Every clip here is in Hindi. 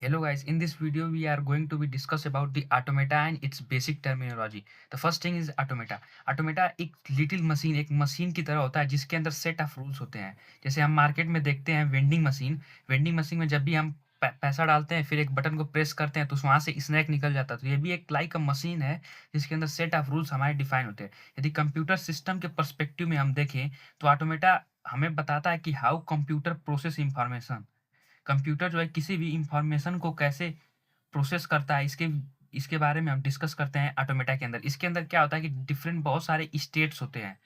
Hello guys, in this video we are going to be discuss about the automata and its basic terminology. The first thing is automata. Automata एक लिटिल मशीन, एक मशीन की तरह होता है जिसके अंदर सेट ऑफ रूल्स होते हैं। जैसे हम मार्केट में देखते हैं वेंडिंग मशीन में जब भी हम पैसा डालते हैं फिर एक बटन को प्रेस करते हैं तो वहाँ से स्नैक निकल जाता है। तो ये भी एक लाइक मशीन है जिसके अंदर सेट ऑफ रूल्स हमारे डिफाइन होते हैं। यदि कंप्यूटर सिस्टम के परस्पेक्टिव में हम देखें तो ऑटोमेटा हमें बताता है कि how computer process information. Computer जो है किसी भी इंफॉर्मेशन को कैसे प्रोसेस करता है, इसके बारे में हम डिस्कस करते हैं ऑटोमेटा के अंदर। इसके अंदर क्या होता है कि डिफरेंट बहुत सारे स्टेट्स होते हैं।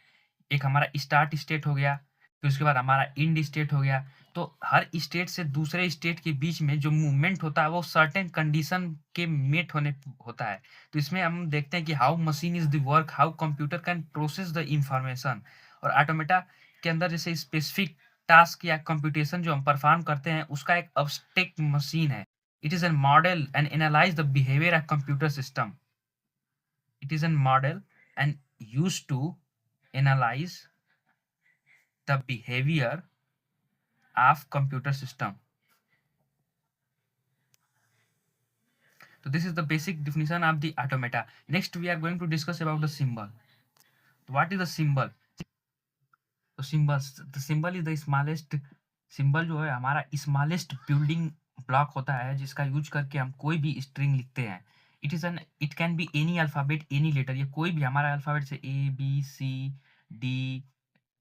एक हमारा स्टार्ट स्टेट हो गया, फिर उसके बाद हमारा एंड स्टेट हो गया। तो हर स्टेट से दूसरे स्टेट के बीच में जो मूवमेंट होता है वो सर्टेन कंडीशन के मेट होने होता है। तो इसमें हम देखते हैं कि how machine is the work, how computer can process the information. और ऑटोमेटा के अंदर जैसे स्पेसिफिक टास्क या कंप्यूटेशन जो हम परफॉर्म करते हैं उसका एक अब्स्ट्रैक्ट मशीन है। It is an model and analyse the behaviour of computer system. It is an model and use to analyze the behavior of computer system. So this is the basic definition of the automata. Next we are going to discuss about the symbol. What is the symbol? तो the symbol is the smallest symbol जो है हमारा स्मॉलेस्ट बिल्डिंग ब्लॉक होता है जिसका यूज करके हम कोई भी स्ट्रिंग लिखते हैं। It can be any alphabet, any letter. ये कोई भी हमारा अल्फाबेट से ABCD,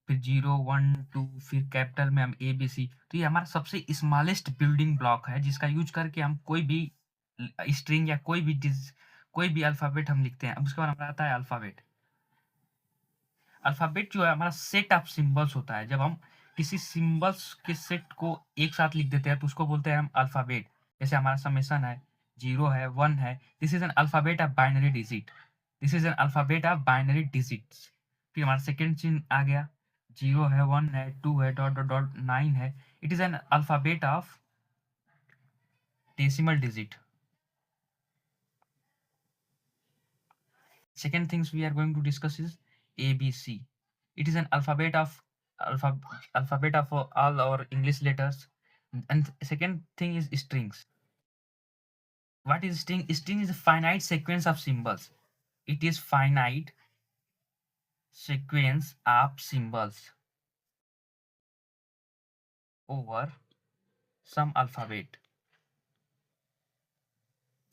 फिर 0 1 2, फिर कैपिटल में हम ABC। तो ये हमारा सबसे स्मॉलेस्ट बिल्डिंग ब्लॉक है जिसका यूज करके हम कोई भी स्ट्रिंग या कोई भी अल्फाबेट हम लिखते हैं। अब उसके बाद हमारा आता है अल्फाबेट। अल्फाबेट जो है हमारा सेट ऑफ सिंबल्स होता है। जब हम किसी सिंबल्स के सेट को एक साथ लिख देते हैं तो उसको बोलते हैं हम अल्फाबेट। जैसे हमारा समेशन है, 0 है, 1 है। This is an alphabet of binary digit. This is an alphabet of binary digits. फिर हमारा सेकेंड चिन्ह आ गया, 0 है, 1 है, 2 है, डॉट डॉट डॉट 9 है। It is N alphabet of decimal digit. Second things we are going to discuss is ABC. It is an alphabet of all our English letters. And second thing is strings. What is string? String is a finite sequence of symbols. It is finite sequence of symbols over some alphabet.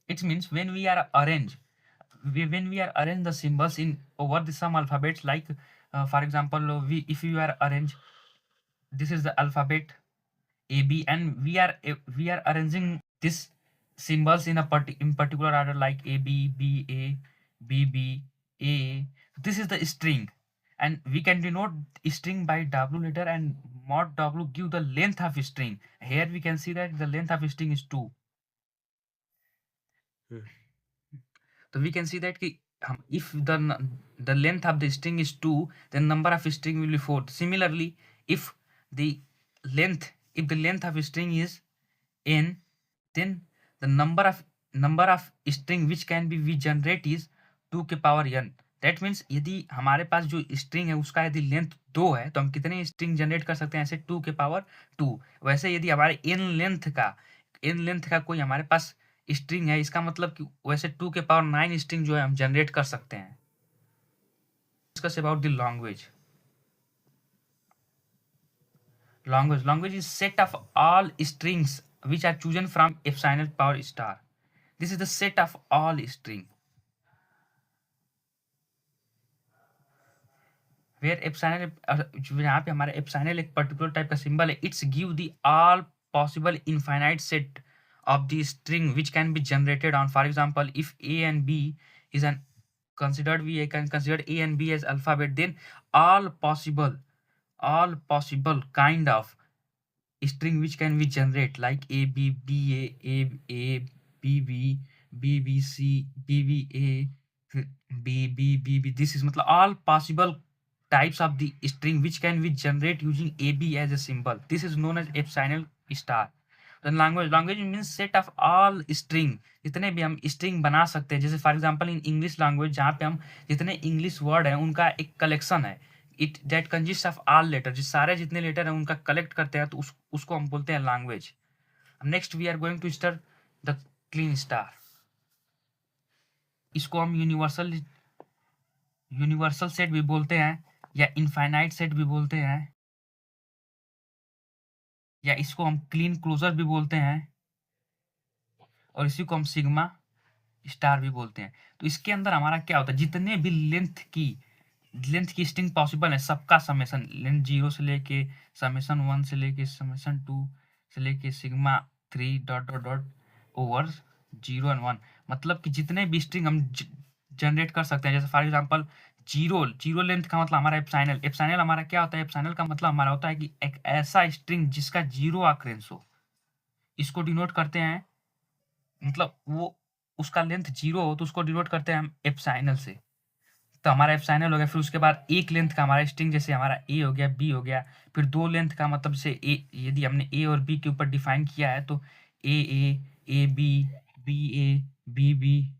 It means when we are arrange the symbols in over the some alphabets, like for example, if you are arrange, this is the alphabet AB, and we are arranging this symbols in particular order, like AB, BA, BB, AA. This is the string, and we can denote string by W letter, and mod W give the length of string. Here we can see that the length of string is 2. So we can see that if the length of the string is 2, then number of string will be 4. Similarly, if the length of string is n, then the number of string which can be we generate is 2 के पावर n. दैट मीन्स यदि हमारे पास जो स्ट्रिंग है उसका यदि लेंथ 2 है तो हम कितने स्ट्रिंग जनरेट कर सकते हैं ऐसे 2 के पावर 2। वैसे यदि हमारे n लेंथ का कोई हमारे पास स्ट्रिंग है, इसका मतलब कि वैसे 2 के पावर 9 स्ट्रिंग जो है हम जनरेट कर सकते हैं। Discuss about the language. Language is set of all strings which are chosen from epsilon power star. This is the set of all string where epsilon यहाँ पे हमारा epsilon एक पर्टिकुलर टाइप का सिंबल है। It's give the all possible infinite set of the string which can be generated on, for example, if A and B is an considered, we can consider A and B as alphabet, then all possible kind of string which can be generate like A B B A B B B B C B B A B B B B, this is मतलब all possible types of the string which can be generate using AB as a symbol. This is known as epsilon star. Then language means set of all string, जितने भी हम string बना सकते हैं। जैसे for example in English language जहाँ पे हम जितने इंग्लिश वर्ड हैं उनका एक कलेक्शन है। It that consist of all letter, जिस सारे जितने लेटर हैं उनका कलेक्ट करते हैं तो उसको हम बोलते हैं language. Next we are going to start the Kleene star. इसको हम यूनिवर्सल सेट भी बोलते हैं, या इनफाइनाइट सेट भी बोलते हैं, या इसको हम क्लीन क्लोजर भी बोलते हैं, और इसी को हम सिग्मा स्टार भी बोलते हैं। तो इसके अंदर हमारा क्या होता है, जितने भी लेंथ की स्ट्रिंग पॉसिबल है सबका समेशन, लेंथ 0 से लेके समेशन 1 से लेके समेशन 2 से लेके sigma 3 dot dot dot over 0 and 1, मतलब कि जितने भी स्ट्रिंग हम जनरेट कर सकते हैं। जैसे फॉर एग्जांपल जीरो लेंथ का मतलब हमारा एप्सिलॉन। एप्सिलॉन हमारा क्या होता है, एप्सिलॉन का मतलब हमारा होता है कि एक ऐसा स्ट्रिंग जिसका 0 ऑकरेंस हो, इसको डिनोट करते हैं, मतलब वो उसका लेंथ 0 हो तो उसको डिनोट करते हैं हम एप्सिलॉन से। तो हमारा एप्सिलॉन हो गया, फिर उसके बाद एक लेंथ का हमारा स्ट्रिंग, जैसे हमारा ए हो गया, बी हो गया, फिर दो लेंथ का मतलब जैसे ए, यदि हमने ए और बी के ऊपर डिफाइन किया है तो A B, B A, B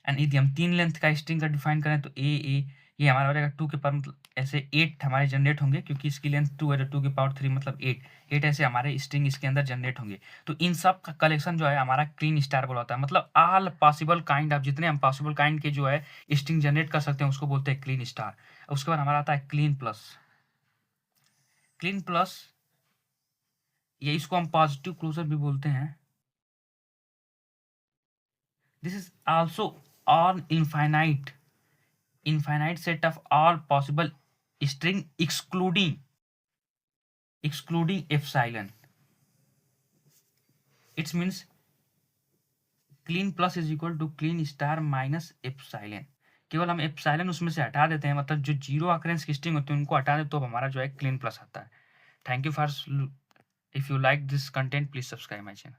and यदि हम तीन लेंथ का स्ट्रिंग का डिफाइन करें तो ए, ये हमारा हो जाएगा 2 के पावर, मतलब ऐसे 8 हमारे जनरेट होंगे, क्योंकि इसकी लेंथ 2 है तो 2 की पावर 3 मतलब 8 ऐसे हमारे स्ट्रिंग इसके अंदर जनरेट होंगे। तो इन सब का कलेक्शन जो है हमारा क्लीन स्टार बोला है, मतलब ऑल पॉसिबल काइंड ऑफ, जितने हम पॉसिबल काइंड के जो है स्ट्रिंग जनरेट कर सकते हैं उसको बोलते हैं क्लीन स्टार। उसके बाद हमारा आता है क्लीन प्लस। क्लीन प्लस, ये इसको हम पॉजिटिव क्लोजर भी बोलते हैं। This is also on infinite set of all possible string excluding epsilon. It means clean plus is equal to clean star minus epsilon। केवल हम एप्सिलॉन उसमें से हटा देते हैं, मतलब जो जीरो ऑकरेंस की स्ट्रिंग होती है उनको हटा दे तो हमारा जो है क्लीन प्लस आता है। Thank you for, if you like this content please subscribe my channel.